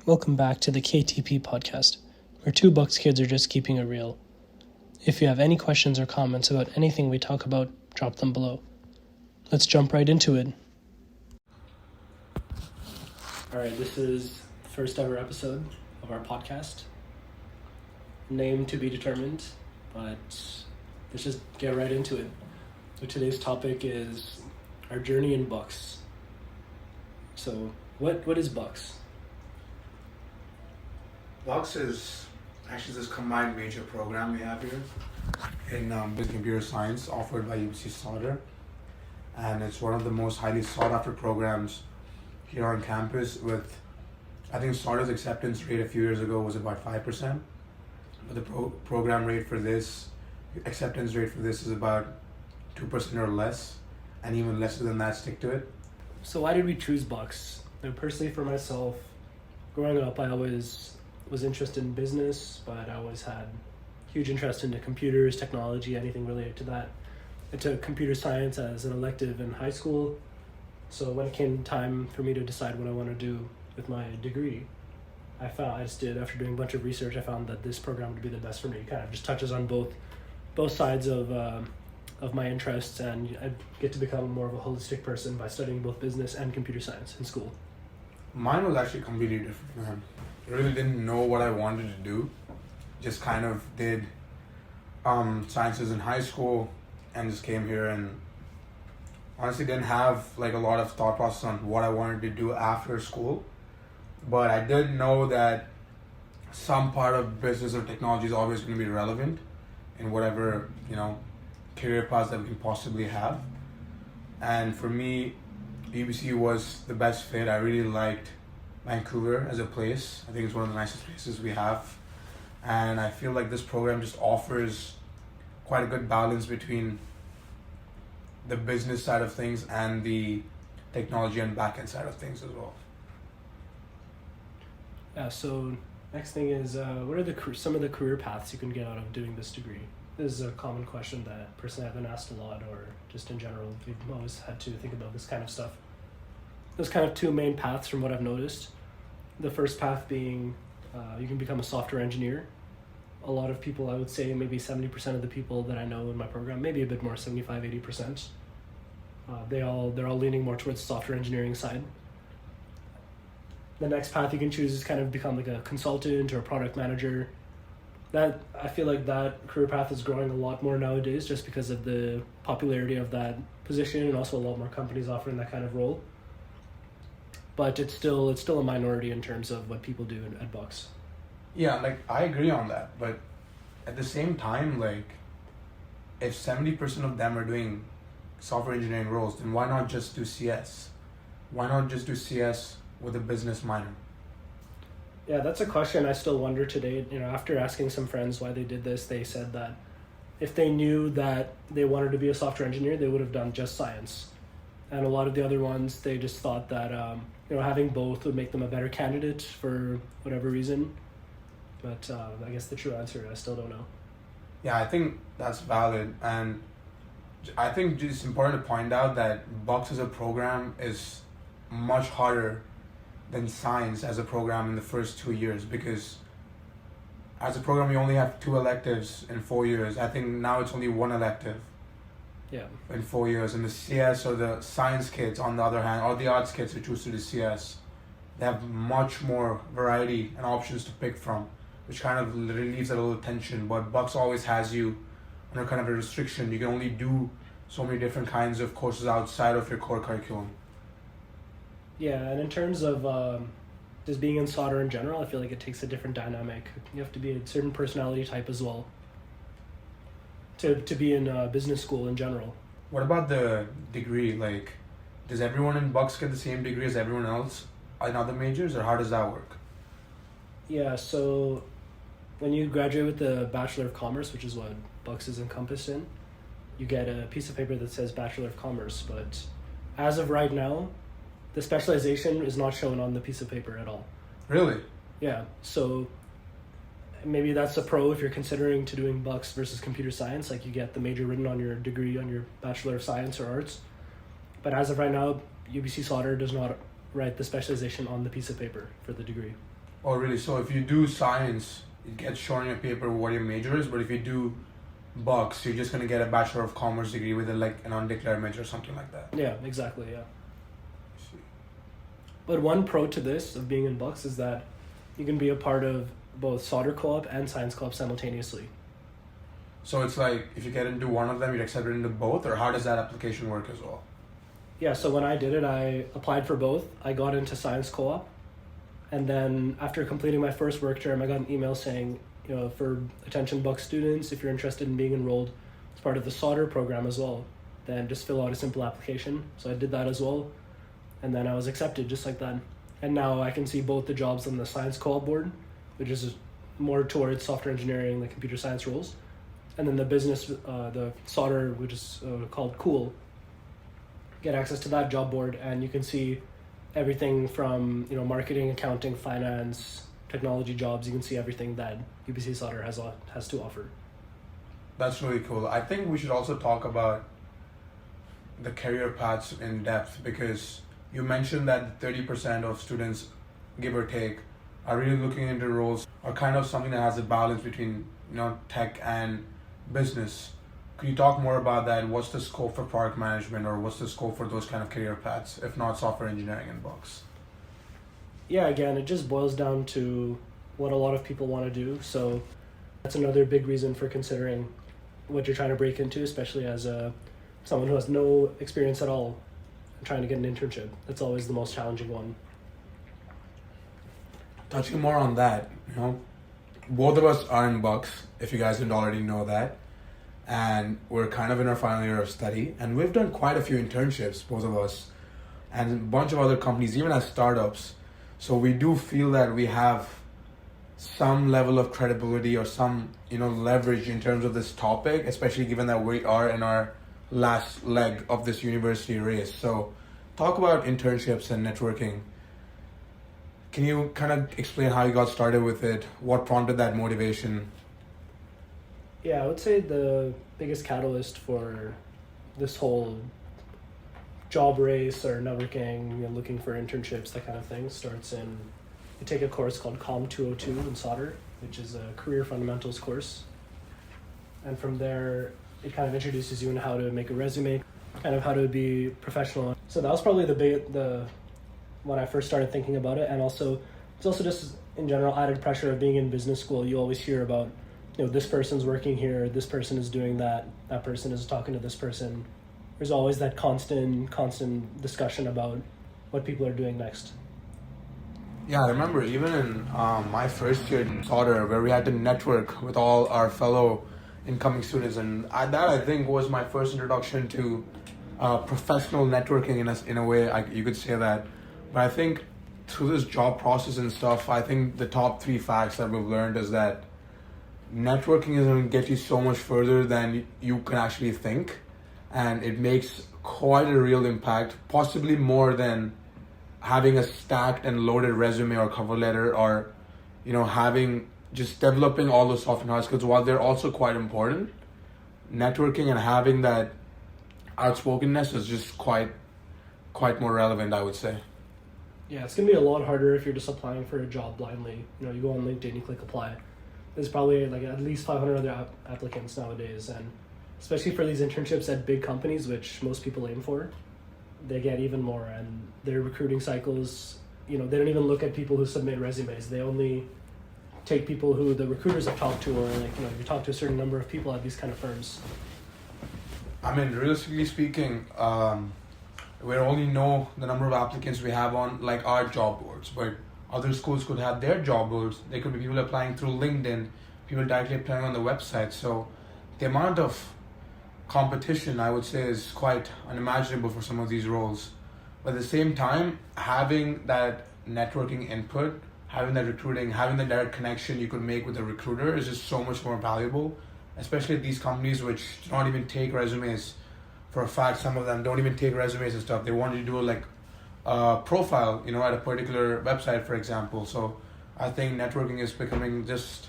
Welcome back to the KTP podcast, where two BUCS kids are just keeping it real. If you have any questions or comments about anything we talk about, drop them below. Let's jump right into it. Alright, this is the first ever episode of our podcast. Name to be determined, but let's just get right into it. So today's topic is our journey in BUCS. So what is BUCS? BUCS is actually this combined major program we have here in business computer science offered by UBC Sauder, and it's one of the most highly sought after programs here on campus. With, I think Sauder's acceptance rate a few years ago was about 5%, but the program rate for this, acceptance rate for this is about 2% or less, and even lesser than that stick to it. So why did we choose BUCS? Now, personally for myself, growing up I always was interested in business, but I always had huge interest into computers, technology, anything related to that. I took computer science as an elective in high school, so when it came time for me to decide what I want to do with my degree, after doing a bunch of research, I found that this program would be the best for me. It kind of just touches on both sides of my interests, and I get to become more of a holistic person by studying both business and computer science in school. Mine was actually completely different, man. I really didn't know what I wanted to do. Just kind of did sciences in high school and just came here, and honestly didn't have like a lot of thought process on what I wanted to do after school. But I did know that some part of business or technology is always going to be relevant in whatever, career paths that we can possibly have. And for me, UBC was the best fit. I really liked Vancouver as a place. I think it's one of the nicest places we have. And I feel like this program just offers quite a good balance between the business side of things and the technology and back-end side of things as well. Yeah, so next thing is, what are some of the career paths you can get out of doing this degree? This is a common question that personally I've been asked a lot, or just in general, we've always had to think about this kind of stuff. There's kind of two main paths from what I've noticed. The first path being you can become a software engineer. A lot of people, I would say maybe 70% of the people that I know in my program, maybe a bit more, 75-80%, they're all leaning more towards the software engineering side. The next path you can choose is kind of become like a consultant or a product manager. That, I feel like that career path is growing a lot more nowadays just because of the popularity of that position, and also a lot more companies offering that kind of role. But it's still a minority in terms of what people do at BUCS. Yeah, I agree on that, but at the same time, if 70% of them are doing software engineering roles, then why not just do CS? Why not just do CS with a business minor? Yeah, that's a question I still wonder today. After asking some friends why they did this, they said that if they knew that they wanted to be a software engineer, they would have done just science. And a lot of the other ones, they just thought that having both would make them a better candidate for whatever reason. But I guess the true answer, I still don't know. Yeah, I think that's valid. And I think it's important to point out that BUCS as a program is much harder than science as a program in the first 2 years, because as a program, you only have 2 electives in 4 years. I think now it's only 1 elective. Yeah. In 4 years. And the CS or the science kids, on the other hand, or the arts kids who choose to do CS, they have much more variety and options to pick from, which kind of relieves a little tension. But BUCS always has you under kind of a restriction. You can only do so many different kinds of courses outside of your core curriculum. Yeah, and in terms of just being in Sauder in general, I feel like it takes a different dynamic. You have to be a certain personality type as well to be in business school in general. What about the degree? Does everyone in BUCS get the same degree as everyone else in other majors, or how does that work? Yeah, so when you graduate with the Bachelor of Commerce, which is what BUCS is encompassed in, you get a piece of paper that says Bachelor of Commerce. But as of right now, the specialization is not shown on the piece of paper at all. Really? Yeah, so maybe that's a pro if you're considering to doing BUCS versus computer science. You get the major written on your degree, on your Bachelor of Science or Arts. But as of right now, UBC Sauder does not write the specialization on the piece of paper for the degree. Oh, really? So if you do science, it gets shown in your paper what your major is, but if you do BUCS, you're just going to get a Bachelor of Commerce degree with like an undeclared major or something like that. Yeah, exactly, yeah. I see. But one pro to this of being in BUCS is that you can be a part of both solder co-op and science co-op simultaneously. So it's like if you get into one of them, you're accepted into both, or how does that application work as well? Yeah, so when I did it, I applied for both. I got into science co-op, and then after completing my first work term, I got an email saying, for attention BUCS students, if you're interested in being enrolled as part of the solder program as well, then just fill out a simple application. So I did that as well, and then I was accepted just like that. And now I can see both the jobs on the science co-op board, which is more towards software engineering, the computer science roles, and then the business, the solder, which is called Cool. Get access to that job board, and you can see everything from marketing, accounting, finance, technology jobs. You can see everything that UBC Solder has to offer. That's really cool. I think we should also talk about the career paths in depth, because you mentioned that 30% of students, give or take, are really looking into roles or kind of something that has a balance between tech and business. Could you talk more about that? What's the scope for product management, or what's the scope for those kind of career paths, if not software engineering and BUCS? Yeah, again, it just boils down to what a lot of people want to do. So that's another big reason for considering what you're trying to break into, especially as someone who has no experience at all and trying to get an internship. That's always the most challenging one. Touching more on that, both of us are in BUCS, if you guys didn't already know that. And we're kind of in our final year of study, and we've done quite a few internships, both of us, and a bunch of other companies, even as startups. So we do feel that we have some level of credibility or some leverage in terms of this topic, especially given that we are in our last leg of this university race. So talk about internships and networking. Can you kind of explain how you got started with it? What prompted that motivation? Yeah, I would say the biggest catalyst for this whole job race or networking, looking for internships, that kind of thing, starts in, you take a course called COM 202 in solder, which is a career fundamentals course. And from there, it kind of introduces you in how to make a resume, kind of how to be professional. So that was probably the when I first started thinking about it. And also, it's also just in general added pressure of being in business school. You always hear about, this person's working here, this person is doing that, that person is talking to this person. There's always that constant discussion about what people are doing next. Yeah, I remember even in my first year in solder, where we had to network with all our fellow incoming students, and that I think was my first introduction to professional networking in a way, you could say that. But I think through this job process and stuff, I think the top 3 facts that we've learned is that networking is going to get you so much further than you can actually think, and it makes quite a real impact, possibly more than having a stacked and loaded resume or cover letter, or having just developing all those soft and hard skills. While they're also quite important, networking and having that outspokenness is just quite more relevant, I would say. Yeah, it's going to be a lot harder if you're just applying for a job blindly. You go on LinkedIn, you click apply. There's probably like at least 500 other applicants nowadays, and especially for these internships at big companies, which most people aim for, they get even more. And their recruiting cycles, they don't even look at people who submit resumes. They only take people who the recruiters have talked to, or you talk to a certain number of people at these kind of firms. I mean, realistically speaking, we only know the number of applicants we have on like our job boards, but other schools could have their job boards. There could be people applying through LinkedIn, people directly applying on the website. So the amount of competition, I would say, is quite unimaginable for some of these roles. But at the same time, having that networking input, having that recruiting, having the direct connection you could make with a recruiter is just so much more valuable, especially at these companies which do not even take resumes. For a fact, some of them don't even take resumes and stuff. They want you to do like a profile, at a particular website, for example. So I think networking is becoming just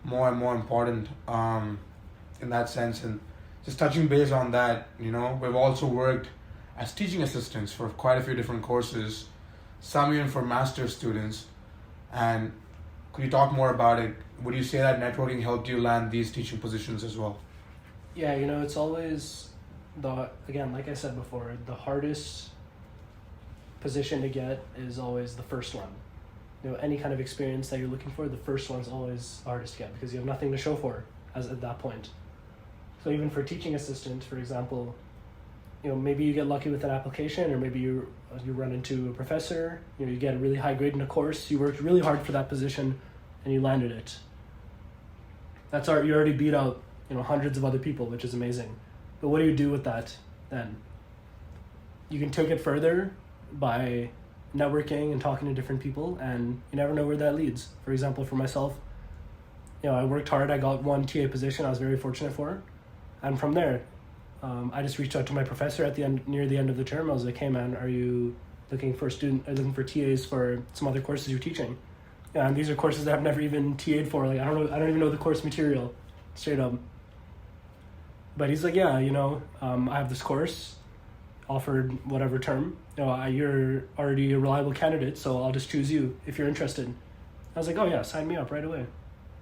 more and more important in that sense. And just touching base on that, we've also worked as teaching assistants for quite a few different courses, some even for master's students. And Could you talk more about it? Would you say that networking helped you land these teaching positions as well? Yeah, it's always again, like I said before, the hardest position to get is always the first one. Any kind of experience that you're looking for, the first one's always the hardest to get because you have nothing to show for as at that point. So even for teaching assistant, for example, maybe you get lucky with an application, or maybe you run into a professor, you get a really high grade in a course, you worked really hard for that position and you landed it. You already beat out hundreds of other people, which is amazing. But what do you do with that then? You can take it further by networking and talking to different people, and you never know where that leads. For example, for myself, I worked hard, I got one TA position I was very fortunate for, and from there I just reached out to my professor near the end of the term. I was like, hey man, are you looking for TAs for some other courses you're teaching? Yeah, and these are courses that I've never even TA'd for. Like I don't even know the course material, straight up. But he's like, yeah, I have this course offered whatever term. You're already a reliable candidate, so I'll just choose you if you're interested. I was like, oh yeah, sign me up right away.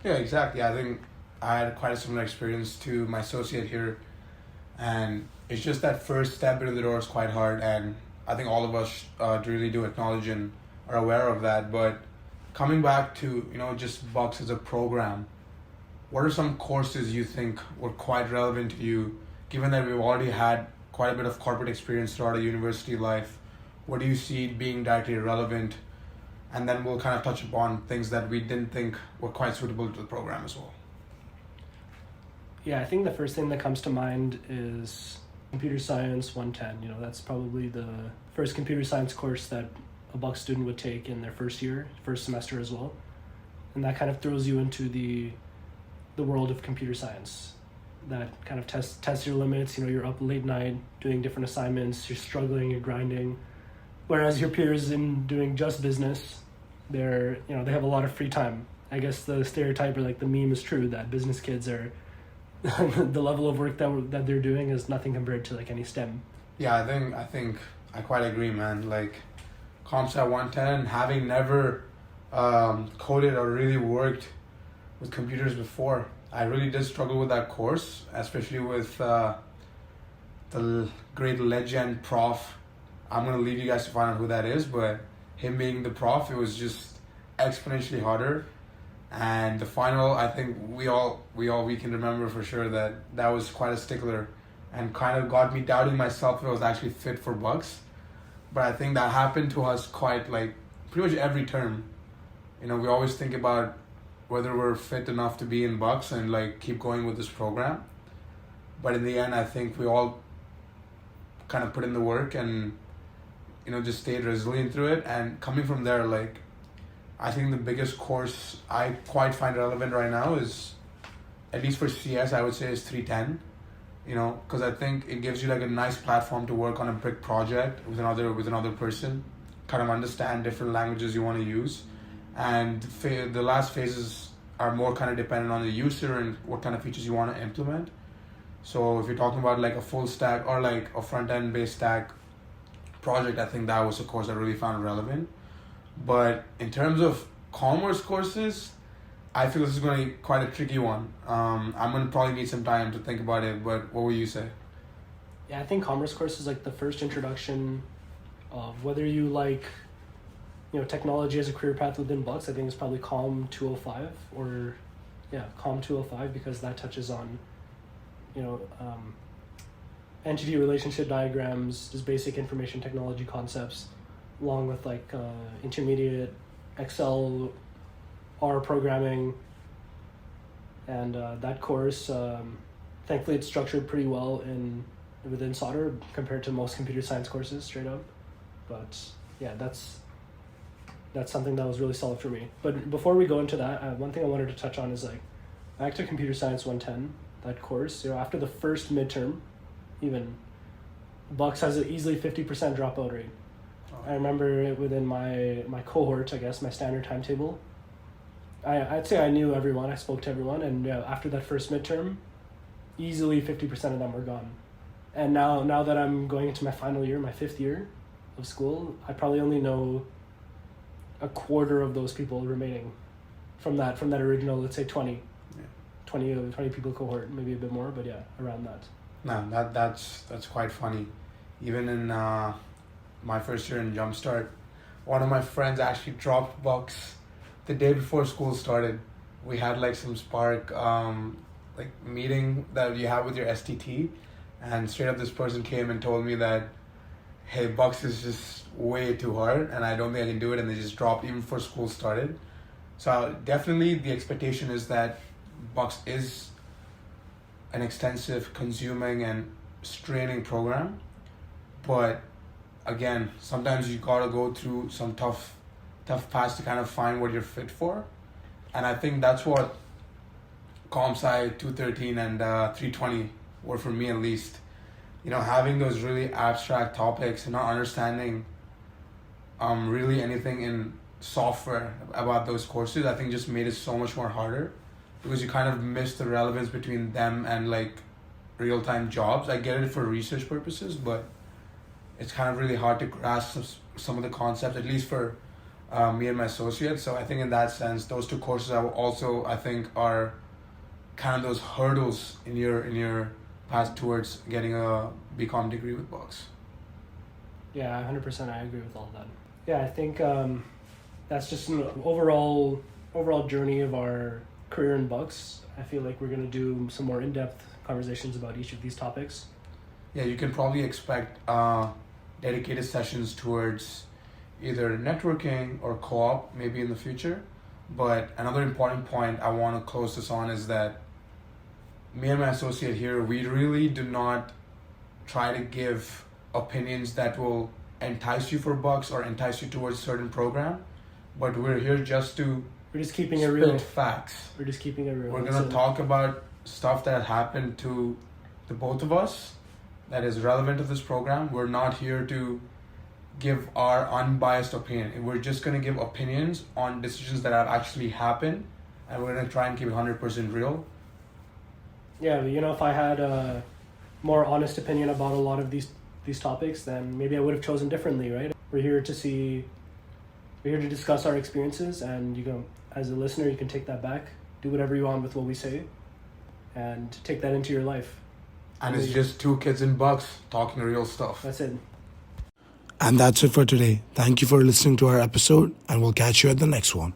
Yeah, exactly. I think I had quite a similar experience to my associate here, and it's just that first step into the door is quite hard, and I think all of us really do acknowledge and are aware of that. But coming back to just BUCS as a program, what are some courses you think were quite relevant to you, given that we've already had quite a bit of corporate experience throughout our university life? What do you see being directly relevant? And then we'll kind of touch upon things that we didn't think were quite suitable to the program as well. Yeah, I think the first thing that comes to mind is Computer Science 110. That's probably the first computer science course that a BUCS student would take in their first semester as well. And that kind of throws you into the world of computer science. That kind of tests your limits. You're up late night doing different assignments, you're struggling, you're grinding. Whereas your peers in doing just business, they have a lot of free time. I guess the stereotype or like the meme is true that business kids are the level of work that they're doing is nothing compared to like any STEM. Yeah, I think I quite agree, man. Like CompSci 110, having never coded or really worked with computers before, I really did struggle with that course, especially with the great legend prof. I'm going to leave you guys to find out who that is, but him being the prof, it was just exponentially harder. And the final, I think we can remember for sure that was quite a stickler and kind of got me doubting myself if I was actually fit for BUCS. But I think that happened to us quite like pretty much every term. We always think about whether we're fit enough to be in BUCS and like keep going with this program. But in the end, I think we all kind of put in the work and just stayed resilient through it. And coming from there, like I think the biggest course I quite find relevant right now is, at least for CS, I would say is 310. Because I think it gives you like a nice platform to work on a big project with another person, kind of understand different languages you want to use. And the last phases are more kind of dependent on the user and what kind of features you want to implement. So if you're talking about like a full stack or like a front-end based stack project, I think that was a course I really found relevant. But in terms of commerce courses, I feel this is going to be quite a tricky one. I'm going to probably need some time to think about it, but what will you say? Yeah, I think commerce course is like the first introduction of whether you like technology as a career path within BUCS. I think it's probably COM 205 or COM 205, because that touches on entity relationship diagrams, just basic information technology concepts, along with like intermediate Excel, R programming, and that course, thankfully it's structured pretty well within solder compared to most computer science courses, straight up. But yeah, that's something that was really solid for me. But before we go into that, one thing I wanted to touch on is like back to Computer Science 110, that course. After the first midterm, even BUCS has an easily 50% dropout rate. I remember it within my cohort, I guess, my standard timetable. I'd say I knew everyone, I spoke to everyone, and after that first midterm, easily 50% of them were gone. And now that I'm going into my final year, my 5th year of school, I probably only know a quarter of those people remaining from that original, let's say 20, Yeah. 20 people cohort, maybe a bit more, but yeah, around that. No, that's quite funny. Even in my first year in Jumpstart, one of my friends actually dropped BUCS the day before school started. We had like some Spark like meeting that you have with your STT, and straight up this person came and told me that, hey, BUCS is just way too hard and I don't think I can do it, and they just dropped even before school started. So definitely the expectation is that BUCS is an extensive, consuming and straining program, but again, sometimes you gotta go through some tough paths to kind of find what you're fit for, and I think that's what ComSci 213 and 320 were for me, at least. Having those really abstract topics and not understanding really anything in software about those courses, I think just made it so much more harder, because you kind of miss the relevance between them and like real-time jobs. I get it for research purposes, but it's kind of really hard to grasp some of the concepts, at least for me and my associates. So I think in that sense, those two courses I think are kind of those hurdles in your path towards getting a BCom degree with BUCS. Yeah, 100%. I agree with all that. Yeah, I think that's just an overall journey of our career in BUCS. I feel like we're going to do some more in-depth conversations about each of these topics. Yeah, you can probably expect dedicated sessions towards either networking or co-op maybe in the future. But another important point I want to close this on is that me and my associate here, we really do not try to give opinions that will entice you for BUCS or entice you towards a certain program, but we're here just to We're just keeping it real. Facts. We're just keeping it real. We're going to talk about stuff that happened to the both of us that is relevant to this program. We're not here to give our unbiased opinion. We're just going to give opinions on decisions that have actually happened, and we're going to try and keep it 100% real. Yeah, but if I had a more honest opinion about a lot of these topics, then maybe I would have chosen differently, right? We're here to discuss our experiences, and as a listener, you can take that back, do whatever you want with what we say, and take that into your life. And it's just two kids in BUCS talking real stuff. That's it. And that's it for today. Thank you for listening to our episode, and we'll catch you at the next one.